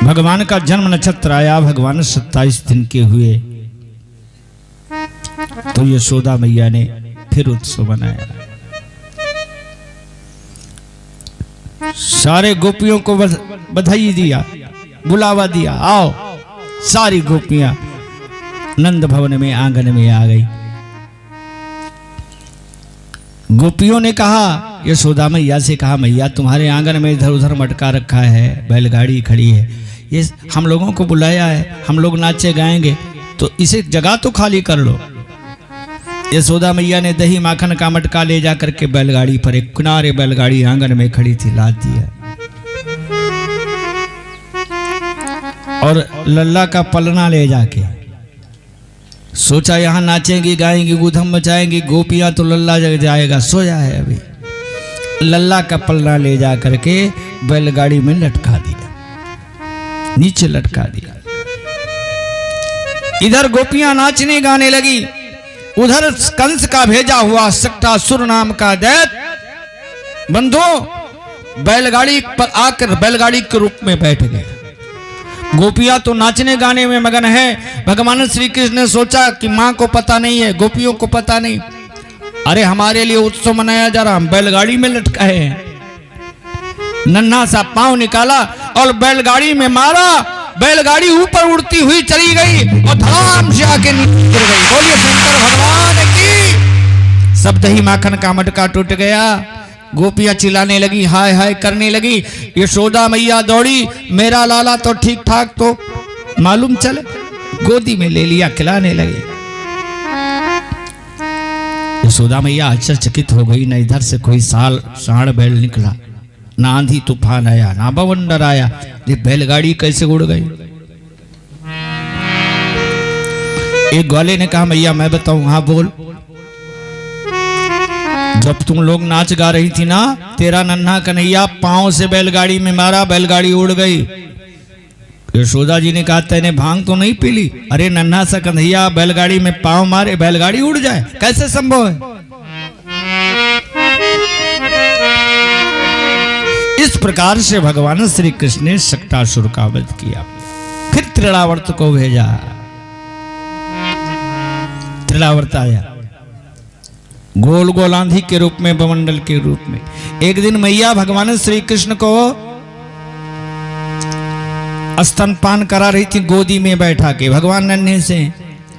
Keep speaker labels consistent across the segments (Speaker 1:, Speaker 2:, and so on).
Speaker 1: भगवान का जन्म नक्षत्र आया, भगवान 27 दिन के हुए तो यशोदा मैया ने फिर उत्सव मनाया। सारे गोपियों को बधाई दिया, बुलावा दिया, आओ। सारी गोपियां नंद भवन में आंगन में आ गई। गोपियों ने कहा, यशोदा मैया से कहा, मैया तुम्हारे आंगन में इधर उधर मटका रखा है, बैलगाड़ी खड़ी है, ये हम लोगों को बुलाया है, हम लोग नाचे गाएंगे, तो इसे जगह तो खाली कर लो। यशोदा मैया ने दही माखन का मटका ले जा करके बैलगाड़ी पर, एक किनारे बैलगाड़ी आंगन में खड़ी थी, लाद दिया। और लल्ला का पलना ले जाके सोचा यहां नाचेंगी गाएंगी ऊधम मचाएंगी गोपियां, तो लल्ला जग जाएगा, सोया है अभी। लल्ला का पलना ले जा करके बैलगाड़ी में लटका दिया, नीचे लटका दिया। इधर गोपियां नाचने गाने लगी, उधर कंस का भेजा हुआ सक्टासुर नाम का दैत्य बंधु बैलगाड़ी पर आकर बैलगाड़ी के रूप में बैठ गए। गोपियां तो नाचने गाने में मगन है। भगवान श्री कृष्ण ने सोचा कि मां को पता नहीं है, गोपियों को पता नहीं, अरे हमारे लिए उत्सव मनाया जा रहा, हम बैलगाड़ी में लटकाए हैं। नन्हा सा पांव निकाला और बैलगाड़ी में मारा, बैलगाड़ी ऊपर उड़ती हुई चली गई और धड़ाम से आके नीचे गिर गई। बोलिए शंकर भगवान की। सब दही माखन का मटका टूट गया। गोपियां चिल्लाने लगी, हाय हाय करने लगी। यशोदा मैया दौड़ी, मेरा लाला तो ठीक ठाक तो मालूम चले, गोदी में ले लिया, खिलाने लगी। यशोदा मैया आश्चर्यचकित हो गई, न इधर से कोई साढ़ बैल निकला, ना आंधी तूफान आया, ना बवंडर आया, ये बैलगाड़ी कैसे उड़ गई। एक ग्वाले ने कहा, मैया मैं बताऊं। हाँ बोल। जब तुम लोग नाच गा रही थी ना, तेरा नन्हा कन्हैया पांव से बैलगाड़ी में मारा, बैलगाड़ी उड़ गई। यशोदा जी ने कहा, तेने भांग तो नहीं पी ली? अरे नन्हा सा कन्हैया बैलगाड़ी में पांव मारे, बैलगाड़ी उड़ जाए, कैसे संभव है? इस प्रकार से भगवान श्री कृष्ण ने सक्टासुर का वध किया। फिर त्रिणावर्त को भेजा। त्रिणावर्त आया गोल गोल आंधी के रूप में, बमंडल के रूप में। एक दिन मैया भगवान श्री कृष्ण को स्तनपान करा रही थी, गोदी में बैठा के। भगवान नन्हे से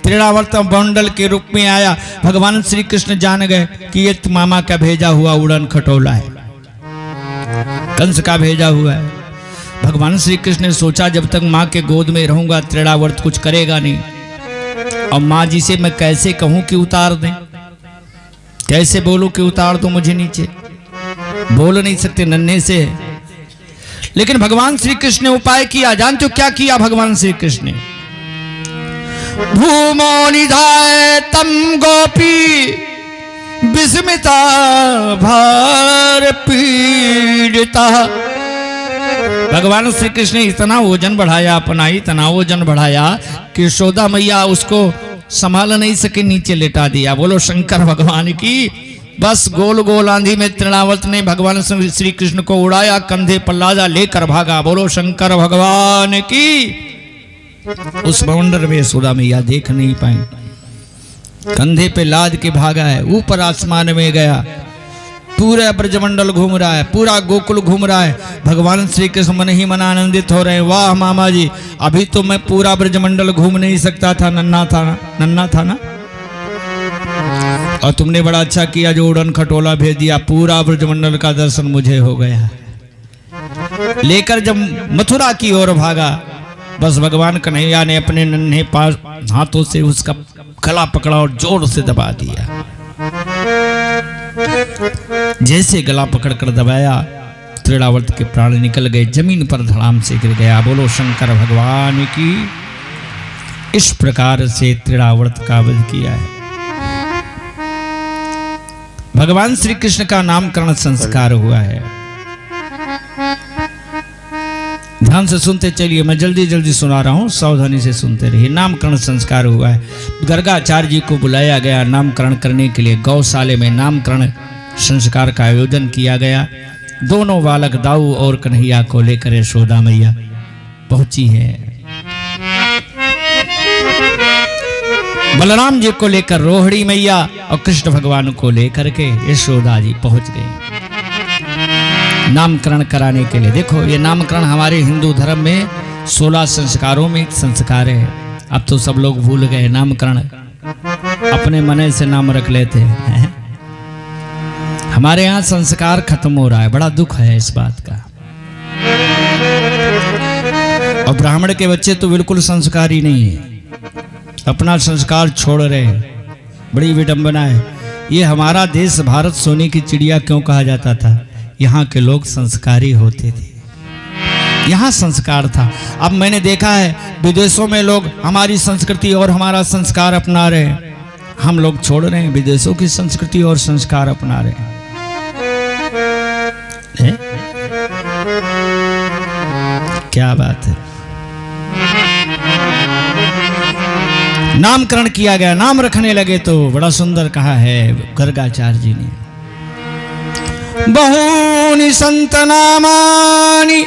Speaker 1: त्रिणावर्त बमंडल के रूप में आया। भगवान श्री कृष्ण जान गए कि ये मामा का भेजा हुआ उड़न खटोला है, कंस का भेजा हुआ है। भगवान श्री कृष्ण ने सोचा, जब तक माँ के गोद में रहूंगा त्रिणावर्त कुछ करेगा नहीं, और माँ जी से मैं कैसे कहूं कि उतार दें, कैसे बोलूं कि उतार दो मुझे नीचे, बोल नहीं सकते नन्हे से। लेकिन भगवान श्री कृष्ण ने उपाय किया। जानते हो क्या किया भगवान श्री कृष्ण ने? भूमो निधाय तम गोपी विस्मिता भार पीड़िता। भगवान श्री कृष्ण ने इतना वजन बढ़ाया अपना, इतना वजन बढ़ाया कि यशोदा मैया उसको संभाल नहीं सके, नीचे लेटा दिया। बोलो शंकर भगवान की। बस गोल गोल आंधी में त्रिणावर्त ने भगवान श्री कृष्ण को उड़ाया, कंधे पर लादा, लेकर भागा। बोलो शंकर भगवान की। उस बवंडर में यशोदा मैया देख नहीं पाई, कंधे पे लाद के भागा है, ऊपर आसमान में गया, पूरा ब्रजमंडल घूम रहा है, पूरा गोकुल घूम रहा है। भगवान श्री कृष्ण मन ही मन आनंदित हो रहे हैं, वाह मामा जी, अभी तो मैं पूरा ब्रजमंडल घूम नहीं सकता था, नन्हा था ना, और तुमने बड़ा अच्छा किया जो उड़न खटोला भेज दिया, पूरा ब्रजमंडल का दर्शन मुझे हो गया। लेकर जब मथुरा की ओर भागा, बस भगवान कन्हैया ने अपने नन्हे पास हाथों से उसका गला पकड़ा और जोर से दबा दिया। जैसे गला पकड़कर दबाया, त्रिणावर्त के प्राण निकल गए, जमीन पर धड़ाम से गिर गया। बोलो शंकर भगवान की। इस प्रकार से त्रिणावर्त का वध किया है। भगवान श्री कृष्ण का नामकरण संस्कार हुआ है। ध्यान से सुनते चलिए, मैं जल्दी जल्दी सुना रहा हूं, सावधानी से सुनते रहिए। नामकरण संस्कार हुआ है। गर्गाचार्य जी को बुलाया गया नामकरण करने के लिए। गौशाले में नामकरण संस्कार का आयोजन किया गया। दोनों बालक दाऊ और कन्हैया को लेकर यशोदा मैया पहुंची है। बलराम जी को लेकर रोहिणी मैया और कृष्ण भगवान को लेकर के यशोदा जी पहुंच गए नामकरण कराने के लिए। देखो ये नामकरण हमारे हिंदू धर्म में 16 संस्कारों में एक संस्कार है। अब तो सब लोग भूल गए, नामकरण अपने मन से नाम रख लेते हैं। हमारे यहाँ संस्कार खत्म हो रहा है, बड़ा दुख है इस बात का। और ब्राह्मण के बच्चे तो बिल्कुल संस्कारी नहीं है, अपना संस्कार छोड़ रहे हैं, बड़ी विडंबना है। ये हमारा देश भारत सोने की चिड़िया क्यों कहा जाता था? यहाँ के लोग संस्कारी होते थे, यहाँ संस्कार था। अब मैंने देखा है विदेशों में लोग हमारी संस्कृति और हमारा संस्कार अपना रहे हैं, हम लोग छोड़ रहे हैं, विदेशों की संस्कृति और संस्कार अपना रहे हैं। क्या बात है। नामकरण किया गया, नाम रखने लगे तो बड़ा सुंदर कहा है गर्गाचार्य जी ने, बहूनि संत नामानि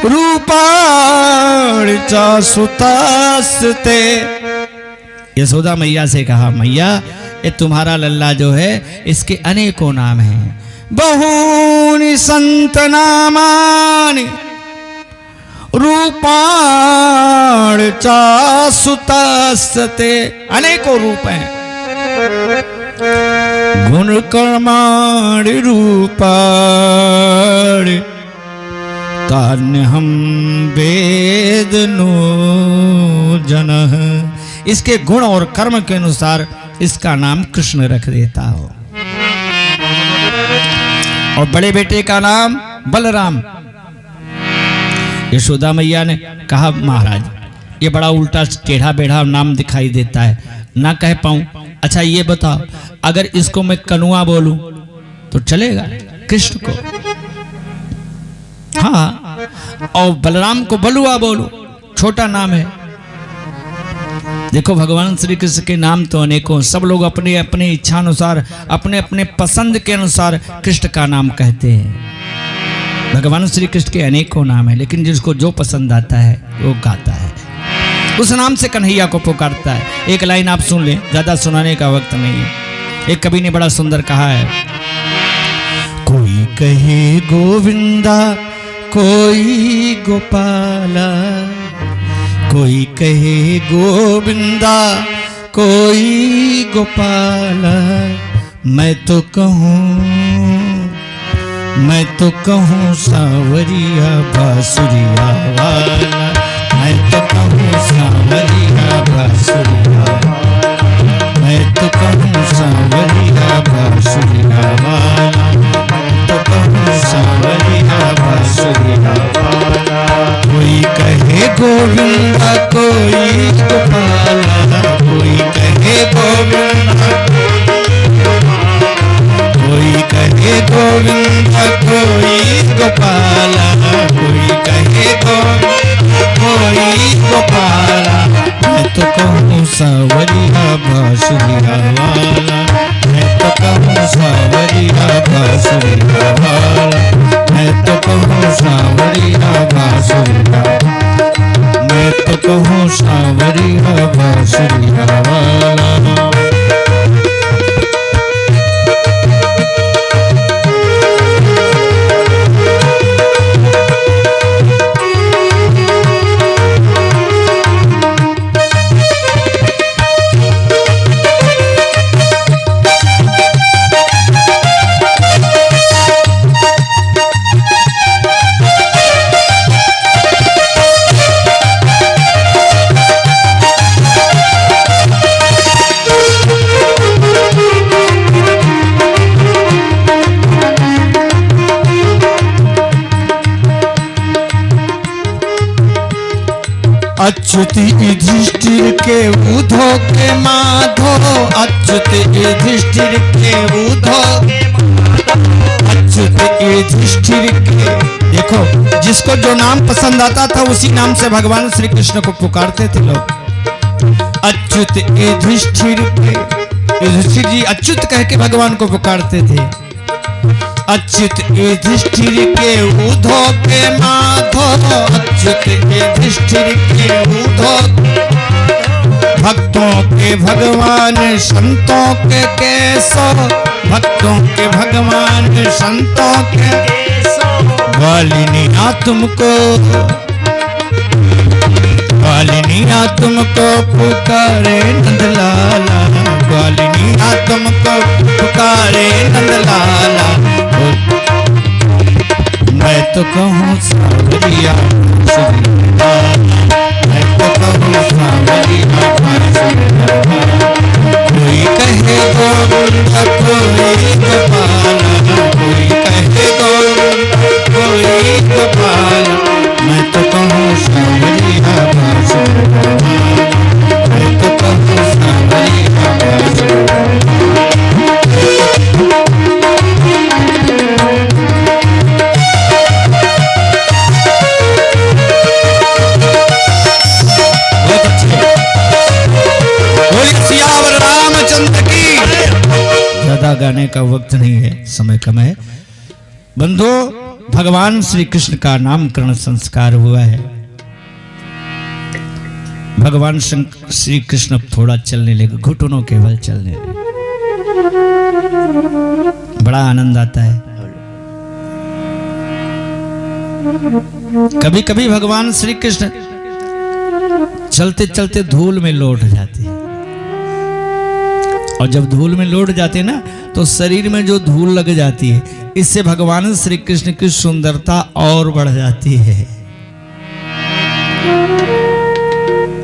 Speaker 1: रूपाणि च सुतास्ते। यशोदा मैया से कहा, मैया ये तुम्हारा लल्ला जो है इसके अनेकों नाम हैं। बहूनि संत नामानि रूपाणि च सुतास्ते, अनेकों रूप हैं। गुण कर्माणि रूपाणि तान्यहं वेदनो जनः। इसके गुण और कर्म के अनुसार इसका नाम कृष्ण रख देता हो। और बड़े बेटे का नाम बलराम। यशोदा मैया ने कहा, महाराज ये बड़ा उल्टा टेढ़ा बेढ़ा नाम दिखाई देता है, ना कह पाऊं। अच्छा ये बताओ, अगर इसको मैं कनुआ बोलूं तो चलेगा? कृष्ण को हाँ, और बलराम को बलुआ बोलूं, छोटा नाम है। देखो भगवान श्री कृष्ण के नाम तो अनेकों, सब लोग अपने अपने इच्छानुसार, अपने अपने पसंद के अनुसार कृष्ण का नाम कहते हैं। भगवान श्री कृष्ण के अनेकों नाम है, लेकिन जिसको जो पसंद आता है वो गाता है, उस नाम से कन्हैया को पुकारता है। एक लाइन आप सुन लें, ज्यादा सुनाने का वक्त नहीं है। एक कवि ने बड़ा सुंदर कहा है, कोई कहे गोविंदा कोई गोपाला, कोई कहे गोविंदा कोई गोपाला, मैं तो कहूँ सांवरिया बांसुरिया वाला, मैं तो कहूँ सांवरिया बांसुरिया वाला, मैं तो कहूँ सांवरिया बांसुरिया वाला, मैं तो कहूँ सांवरिया बांसुरिया वाला। कोई कहे गोविंदा कोई गोपाला, कोई कहे गोविंदा, कोई कहे गोविंदा कोई गोपाला, कोई कहे कोई गोपाला, मैं तो कहूँ सांवरिया बांसुरिया वाला, मैं तो कहूँ सांवरिया बांसुरिया वाला, मैं तो कहूँ सांवरिया बांसुरिया, मैं तो कहूँ सांवरिया बांसुरिया वाला। अच्युत युधिष्ठिर के उधो के माधो, अच्युत युधिष्ठिर के उधो, अच्युत युधिष्ठिर के। देखो जिसको जो नाम पसंद आता था उसी नाम से भगवान श्री कृष्ण को पुकारते थे लोग। अच्युत युधिष्ठिर के, युधिष्ठिर जी अच्युत कह के भगवान को पुकारते थे। अच्युत युधिष्ठिर के उधो के माधो, अच्युत युधिष्ठिर के ऊधो भक्तों के भगवान संतों के केसो भक्तों के भगवान संतों के ग्वालिनिया तुमको पुकारे नंदलाला ग्वालिनिया तुमको पुकारे नंदलाला मैं तो कहूँ सावरिया मैं तो कहूँ सावरिया कोई कहे गोविंद कोई गोपाला कोई कहे गोविंद कोई गोपाला मैं तो कहूँ सावरिया मैं तो कहूँ सावरिया गाने का वक्त नहीं है, समय कम है। बंधु, भगवान श्री कृष्ण का नामकरण संस्कार हुआ है। भगवान श्री कृष्ण थोड़ा चलने लगे, घुटनों केवल चलने लगे। बड़ा आनंद आता है। कभी कभी भगवान श्री कृष्ण चलते चलते धूल में लौट जाते हैं, और जब धूल में लौट जाते हैं ना, तो शरीर में जो धूल लग जाती है, इससे भगवान श्री कृष्ण की सुंदरता और बढ़ जाती है।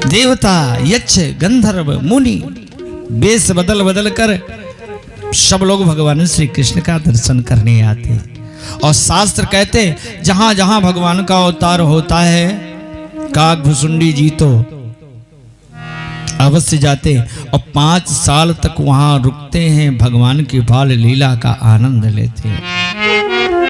Speaker 1: देवता, यक्ष, गंधर्व, मुनि वेश बदल बदल कर सब लोग भगवान श्री कृष्ण का दर्शन करने आते हैं। और शास्त्र कहते हैं जहां जहां भगवान का अवतार होता है, काकभुसुंडी जी तो अवश्य जाते और 5 साल तक वहां रुकते हैं, भगवान की बाल लीला का आनंद लेते हैं।